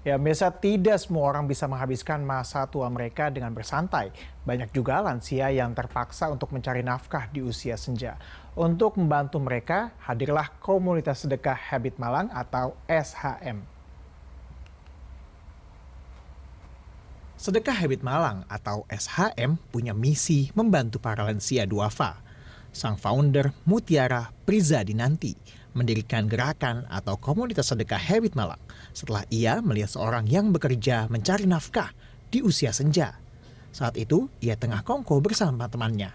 Ya, biasa tidak semua orang bisa menghabiskan masa tua mereka dengan bersantai. Banyak juga lansia yang terpaksa untuk mencari nafkah di usia senja. Untuk membantu mereka, hadirlah Komunitas Sedekah Habit Malang atau SHM. Sedekah Habit Malang atau SHM punya misi membantu para lansia duafa. Sang founder Mutiara Prizadinanti mendirikan gerakan atau komunitas sedekah Habit Malang setelah ia melihat seorang yang bekerja mencari nafkah di usia senja. Saat itu ia tengah kongko bersama temannya.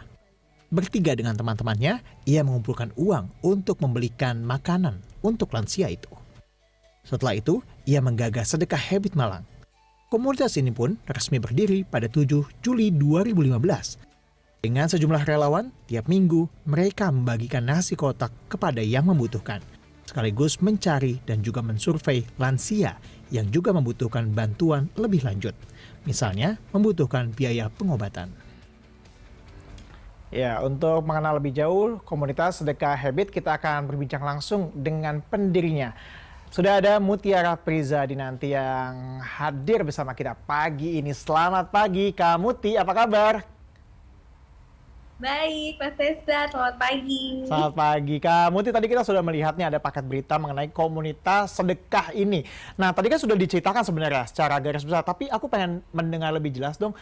Bertiga dengan teman-temannya, ia mengumpulkan uang untuk membelikan makanan untuk lansia itu. Setelah itu, ia menggagas sedekah Habit Malang. Komunitas ini pun resmi berdiri pada 7 Juli 2015. Dengan sejumlah relawan, tiap minggu mereka membagikan nasi kotak kepada yang membutuhkan, sekaligus mencari dan juga mensurvei lansia yang juga membutuhkan bantuan lebih lanjut. Misalnya, membutuhkan biaya pengobatan. Ya, untuk mengenal lebih jauh komunitas sedekah Habit, kita akan berbincang langsung dengan pendirinya. Sudah ada Mutiara Prizadinanti yang hadir bersama kita pagi ini. Selamat pagi, Kak Muti, apa kabar? Baik, Mas Reza, selamat pagi. Selamat pagi, Kak Muti. Tadi kita sudah melihatnya ada paket berita mengenai komunitas sedekah ini. Nah, tadi kan sudah diceritakan sebenarnya secara garis besar, tapi aku pengen mendengar lebih jelas dong,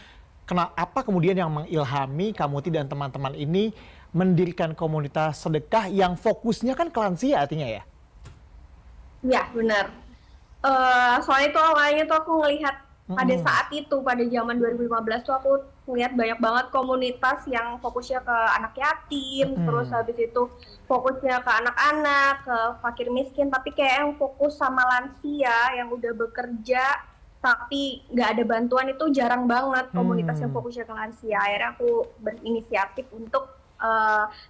kenapa kemudian yang mengilhami Kak Muti dan teman-teman ini mendirikan komunitas sedekah yang fokusnya kan ke lansia artinya ya? Ya, benar. Soalnya tuh awalnya tuh aku ngelihat pada saat itu, pada zaman 2015 tuh aku ngelihat banyak banget komunitas yang fokusnya ke anak yatim, terus habis itu fokusnya ke anak-anak, ke fakir miskin, tapi kayak yang fokus sama lansia yang udah bekerja tapi nggak ada bantuan itu jarang banget komunitas yang fokusnya ke lansia. Akhirnya aku berinisiatif untuk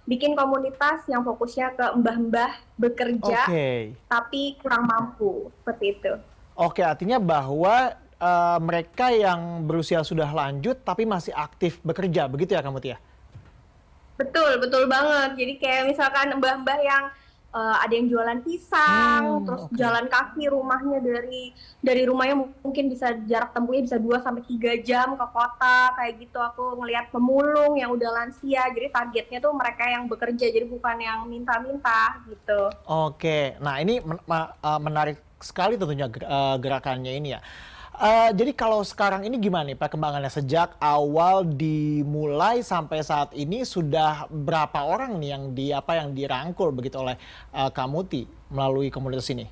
bikin komunitas yang fokusnya ke mbah-mbah bekerja Oke. tapi kurang mampu, seperti itu. Oke, artinya bahwa mereka yang berusia sudah lanjut tapi masih aktif bekerja, begitu ya Kak Muti ya? Betul, betul banget. Jadi kayak misalkan mbah-mbah yang ada yang jualan pisang, terus Oke. jalan kaki rumahnya dari rumahnya mungkin bisa jarak tempuhnya bisa 2 sampai 3 jam ke kota kayak gitu. Aku ngelihat pemulung yang udah lansia, jadi targetnya tuh mereka yang bekerja, jadi bukan yang minta-minta gitu. Oke, nah ini menarik sekali tentunya gerakannya ini ya. Jadi kalau sekarang ini gimana nih perkembangannya sejak awal dimulai sampai saat ini sudah berapa orang nih yang dirangkul begitu oleh Kak Muti melalui komunitas ini?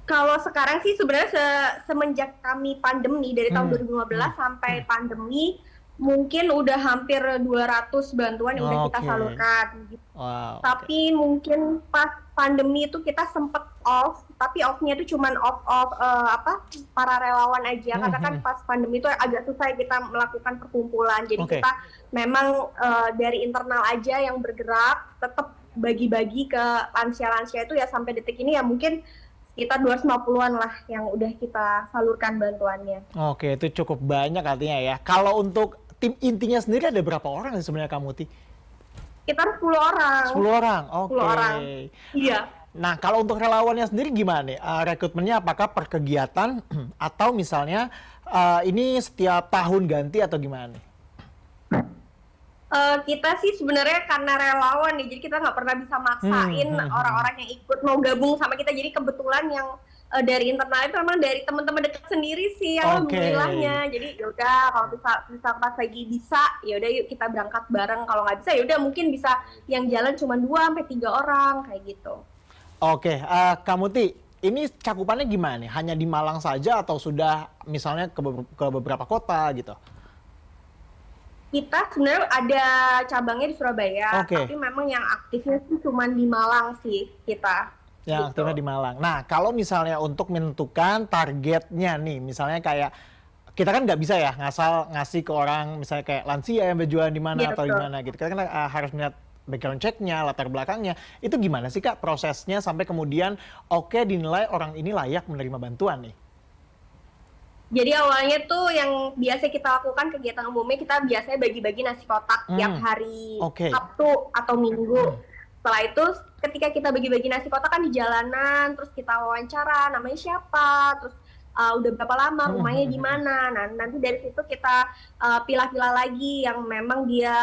Kalau sekarang sih sebenarnya semenjak kami pandemi dari tahun 2015 sampai pandemi mungkin udah hampir 200 bantuan yang udah kita Oke. salurkan gitu. Wow, oke. Tapi mungkin pas pandemi itu kita sempet off, tapi off-nya itu cuman off para relawan aja karena kan pas pandemi itu agak susah kita melakukan perkumpulan. Jadi Oke. kita memang dari internal aja yang bergerak, tetap bagi-bagi ke lansia-lansia itu ya sampai detik ini ya mungkin sekitar 250-an lah yang udah kita salurkan bantuannya. Oke, itu cukup banyak artinya ya. Kalau untuk tim intinya sendiri ada berapa orang sih sebenarnya Kak Muti? Sekitar 10 orang. 10 orang, 10 oke. orang. Iya. Nah, kalau untuk relawannya sendiri gimana nih? Rekrutmennya apakah per kegiatan atau misalnya ini setiap tahun ganti atau gimana nih? Kita sih sebenarnya karena relawan nih, jadi kita nggak pernah bisa maksain orang-orang yang ikut mau gabung sama kita. Jadi kebetulan yang dari internal itu memang dari teman-teman dekat sendiri sih, alhamdulillahnya. Jadi yaudah kalau bisa pas lagi bisa, yaudah yuk kita berangkat bareng. Kalau nggak bisa, yaudah mungkin bisa yang jalan cuma 2 sampai 3 orang kayak gitu. Oke, Kak Muti, ini cakupannya gimana nih? Hanya di Malang saja atau sudah misalnya ke beberapa kota gitu? Kita sebenarnya ada cabangnya di Surabaya, Oke. tapi memang yang aktifnya sih cuma di Malang sih kita. Yang Gitu. aktifnya di Malang. Nah, kalau misalnya untuk menentukan targetnya nih, misalnya kayak kita kan nggak bisa ya ngasal ngasih ke orang misalnya kayak lansia yang berjualan di mana Iya atau di betul. mana gitu. Kita kan harus melihat background check-nya, latar belakangnya. Itu gimana sih Kak prosesnya sampai kemudian oke dinilai orang ini layak menerima bantuan nih? Jadi awalnya tuh yang biasa kita lakukan kegiatan umumnya kita biasanya bagi-bagi nasi kotak tiap hari Oke. Sabtu atau Minggu. Setelah itu ketika kita bagi-bagi nasi kotak kan di jalanan, terus kita wawancara namanya siapa, terus udah berapa lama, rumahnya di mana. Nah, nanti dari situ kita pilah-pilah lagi yang memang dia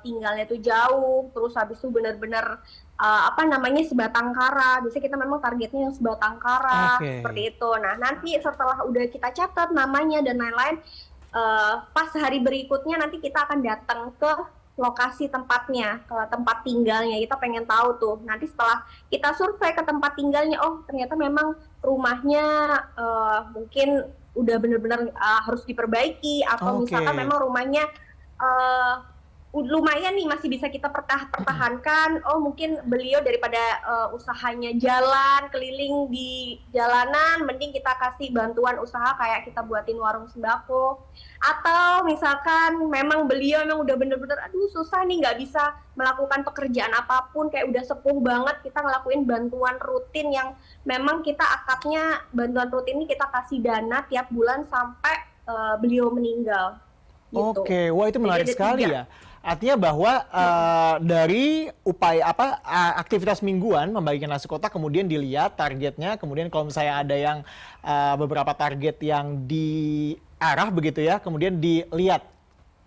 tinggalnya tuh jauh, terus habis itu benar-benar apa namanya sebatang kara. Biasanya kita memang targetnya yang sebatang kara seperti itu. Nah, nanti setelah udah kita catat namanya dan lain-lain, pas hari berikutnya nanti kita akan datang ke lokasi tempatnya, ke tempat tinggalnya. Kita pengen tahu tuh, nanti setelah kita survei ke tempat tinggalnya, oh ternyata memang rumahnya mungkin udah benar-benar harus diperbaiki, atau misalkan memang rumahnya lumayan nih masih bisa kita pertahankan. Oh mungkin beliau daripada usahanya jalan keliling di jalanan, mending kita kasih bantuan usaha kayak kita buatin warung sembako. Atau misalkan memang beliau memang udah bener-bener aduh susah nih nggak bisa melakukan pekerjaan apapun, kayak udah sepuh banget, kita ngelakuin bantuan rutin yang memang kita akadnya bantuan rutin ini kita kasih dana tiap bulan sampai beliau meninggal. Gitu. Oke, wah itu menarik sekali ya. Artinya bahwa dari upaya aktivitas mingguan membagikan nasi kotak, kemudian dilihat targetnya, kemudian kalau misalnya ada yang beberapa target yang diarah begitu ya, kemudian dilihat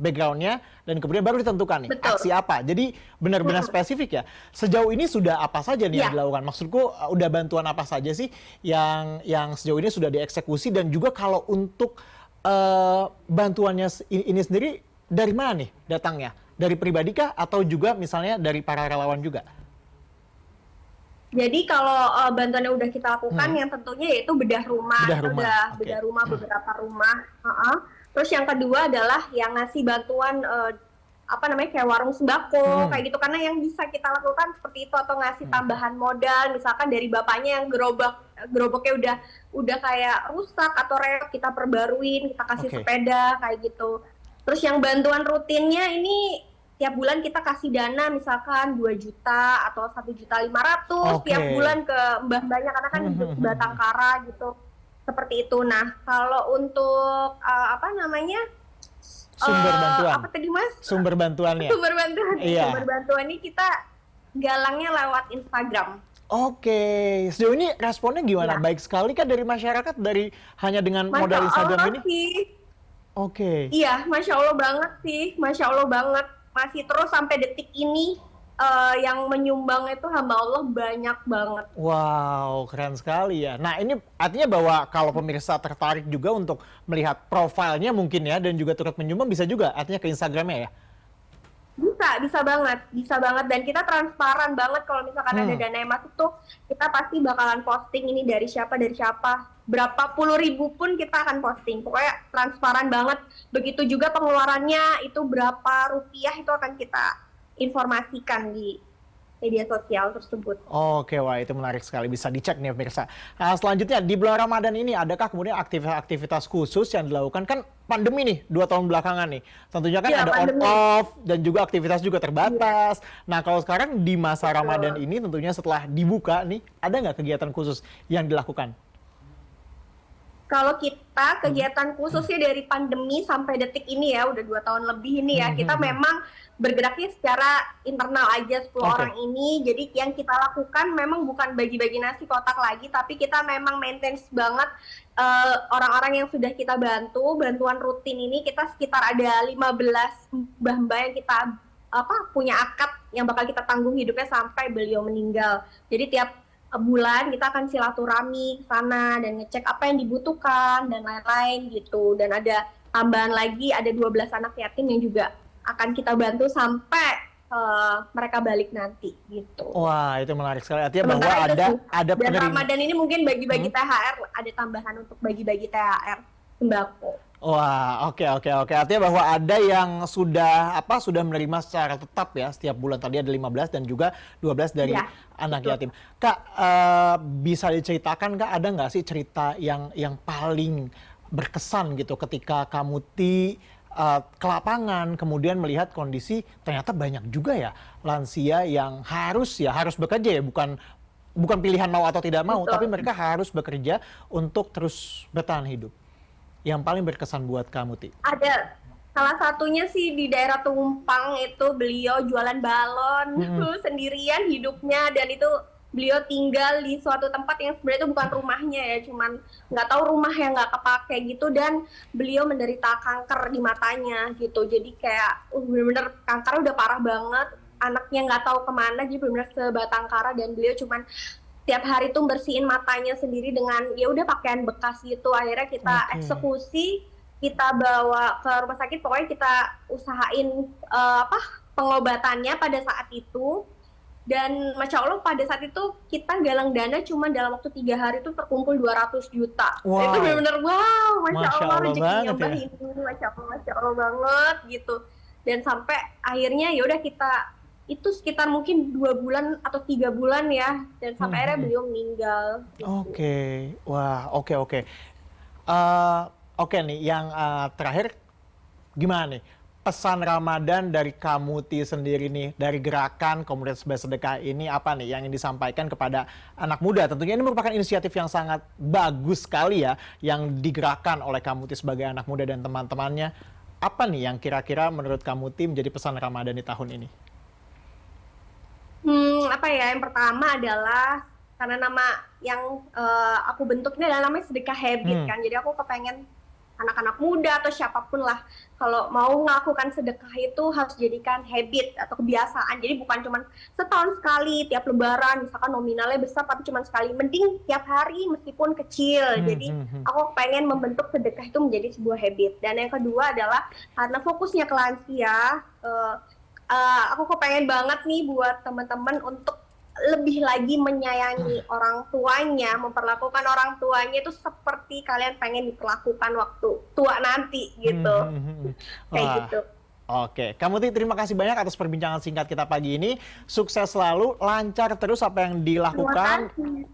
backgroundnya dan kemudian baru ditentukan nih aksi apa. Jadi benar-benar spesifik ya. Sejauh ini sudah apa saja nih yang dilakukan? Maksudku udah bantuan apa saja sih yang sejauh ini sudah dieksekusi, dan juga kalau untuk bantuannya ini sendiri dari mana nih datangnya? Dari pribadi kah atau juga misalnya dari para relawan juga? Jadi kalau bantuan yang udah kita lakukan yang tentunya yaitu bedah rumah. Bedah rumah beberapa rumah. Terus yang kedua adalah yang ngasih bantuan apa namanya kayak warung sembako kayak gitu, karena yang bisa kita lakukan seperti itu, atau ngasih tambahan modal misalkan dari bapaknya yang gerobaknya udah kayak rusak atau reot, kita perbaruin, kita kasih sepeda kayak gitu. Terus yang bantuan rutinnya ini tiap bulan kita kasih dana misalkan 2 juta atau 1.500.000 tiap bulan ke mbah-mbahnya, karena kan hidup sebatang kara gitu. Seperti itu. Nah, kalau untuk apa namanya? Sumber bantuan. Apa tadi Mas? Sumber bantuannya. Sumber bantuan. Iya. Sumber bantuan ini kita galangnya lewat Instagram. Oke, sejauh ini responnya gimana? Baik sekali kan dari masyarakat, dari hanya dengan modal Instagram ini? Oke. Iya, Masya Allah banget sih, Masya Allah banget. Masih terus sampai detik ini yang menyumbang itu hamba Allah banyak banget. Wow, keren sekali ya. Nah ini artinya bahwa kalau pemirsa tertarik juga untuk melihat profilnya mungkin ya, dan juga turut menyumbang, bisa juga artinya ke Instagramnya ya? Bisa banget, dan kita transparan banget kalau misalkan ada dana yang masuk tuh, kita pasti bakalan posting ini dari siapa, berapa puluh ribu pun kita akan posting, pokoknya transparan banget. Begitu juga pengeluarannya itu berapa rupiah itu akan kita informasikan di media sosial tersebut. Oke, wah itu menarik sekali, bisa dicek nih pemirsa. Nah, selanjutnya di bulan Ramadan ini adakah kemudian aktivitas-aktivitas khusus yang dilakukan? Kan pandemi nih 2 tahun belakangan nih, tentunya kan ada on off dan juga aktivitas juga terbatas. Nah kalau sekarang di masa Ramadan ini tentunya setelah dibuka nih, ada nggak kegiatan khusus yang dilakukan? Kalau kita kegiatan khususnya dari pandemi sampai detik ini ya, udah 2 tahun lebih ini ya, kita memang bergeraknya secara internal aja 10 orang ini. Jadi yang kita lakukan memang bukan bagi-bagi nasi kotak lagi, tapi kita memang maintenance banget orang-orang yang sudah kita bantu. Bantuan rutin ini kita sekitar ada 15 mbah-mbah yang kita punya akad yang bakal kita tanggung hidupnya sampai beliau meninggal. Jadi tiap bulan kita akan silaturahmi ke sana dan ngecek apa yang dibutuhkan dan lain-lain gitu. Dan ada tambahan lagi, ada 12 anak yatim yang juga akan kita bantu sampai mereka balik nanti gitu. Wah itu menarik sekali, artinya bahwa ada dan Ramadan ini mungkin bagi-bagi THR, ada tambahan untuk bagi-bagi THR sembako. Wah, oke. Artinya bahwa ada yang sudah menerima secara tetap ya setiap bulan. Tadi ada 15 dan juga 12 dari anak yatim. Kak, bisa diceritakan Kak, ada nggak sih cerita yang paling berkesan gitu ketika kamu ke lapangan, kemudian melihat kondisi ternyata banyak juga ya lansia yang harus bekerja ya, bukan pilihan mau atau tidak mau, tapi mereka harus bekerja untuk terus bertahan hidup. Yang paling berkesan buat kamu, Ti? Salah satunya sih di daerah Tumpang itu beliau jualan balon Mm-mm. sendirian hidupnya, dan itu beliau tinggal di suatu tempat yang sebenarnya itu bukan rumahnya ya, cuman nggak tahu rumah yang nggak kepake gitu, dan beliau menderita kanker di matanya gitu. Jadi kayak bener-bener kanker udah parah banget, anaknya nggak tahu kemana, jadi bener-bener sebatang kara, dan beliau cuman tiap hari tuh bersihin matanya sendiri dengan ya udah pakaian bekas gitu. Akhirnya kita Oke. eksekusi, kita bawa ke rumah sakit, pokoknya kita usahain apa pengobatannya pada saat itu. Dan masya Allah pada saat itu kita galang dana cuma dalam waktu 3 hari itu terkumpul 200 juta. Itu Wow, benar-benar wow, masya Masya Allah Allah rezekinya banget Mbak ya. ini, masya Allah banget gitu. Dan sampai akhirnya ya udah kita itu sekitar mungkin 2 bulan atau 3 bulan ya, dan Hmm, sampai hmm, akhirnya hmm. beliau meninggal gitu. Oke, wah, oke, oke. Oke nih, yang terakhir gimana nih? Pesan Ramadan dari Kamuti sendiri nih, dari gerakan komunitas bersedekah ini apa nih yang ingin disampaikan kepada anak muda? Tentunya ini merupakan inisiatif yang sangat bagus sekali ya, yang digerakkan oleh Kamuti sebagai anak muda dan teman-temannya. Apa nih yang kira-kira menurut Kamuti menjadi pesan Ramadan di tahun ini? Apa ya, yang pertama adalah karena nama yang aku bentuk ini adalah namanya sedekah habit Hmm, kan. Jadi aku kepengen anak-anak muda atau siapapun lah, kalau mau melakukan sedekah itu harus jadikan habit atau kebiasaan. Jadi bukan cuma setahun sekali tiap lebaran, misalkan nominalnya besar tapi cuma sekali. Mending tiap hari meskipun kecil. hmm, Jadi hmm, hmm. aku pengen membentuk sedekah itu menjadi sebuah habit. Dan yang kedua adalah karena fokusnya ke lansia, aku kepengen banget nih buat teman-teman untuk lebih lagi menyayangi orang tuanya, memperlakukan orang tuanya itu seperti kalian pengen diperlakukan waktu tua nanti Hmm, gitu. hmm, hmm, hmm. Kayak Wah, gitu. oke. Kamuti, terima kasih banyak atas perbincangan singkat kita pagi ini. Sukses selalu, lancar terus apa yang Terima dilakukan,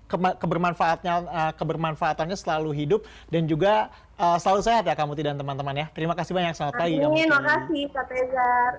kasih. kebermanfaatannya selalu hidup dan juga selalu sehat ya Kamuti dan teman-teman ya. Terima kasih banyak. Selamat pagi Amin, Kamuti. makasih Kak Tezar.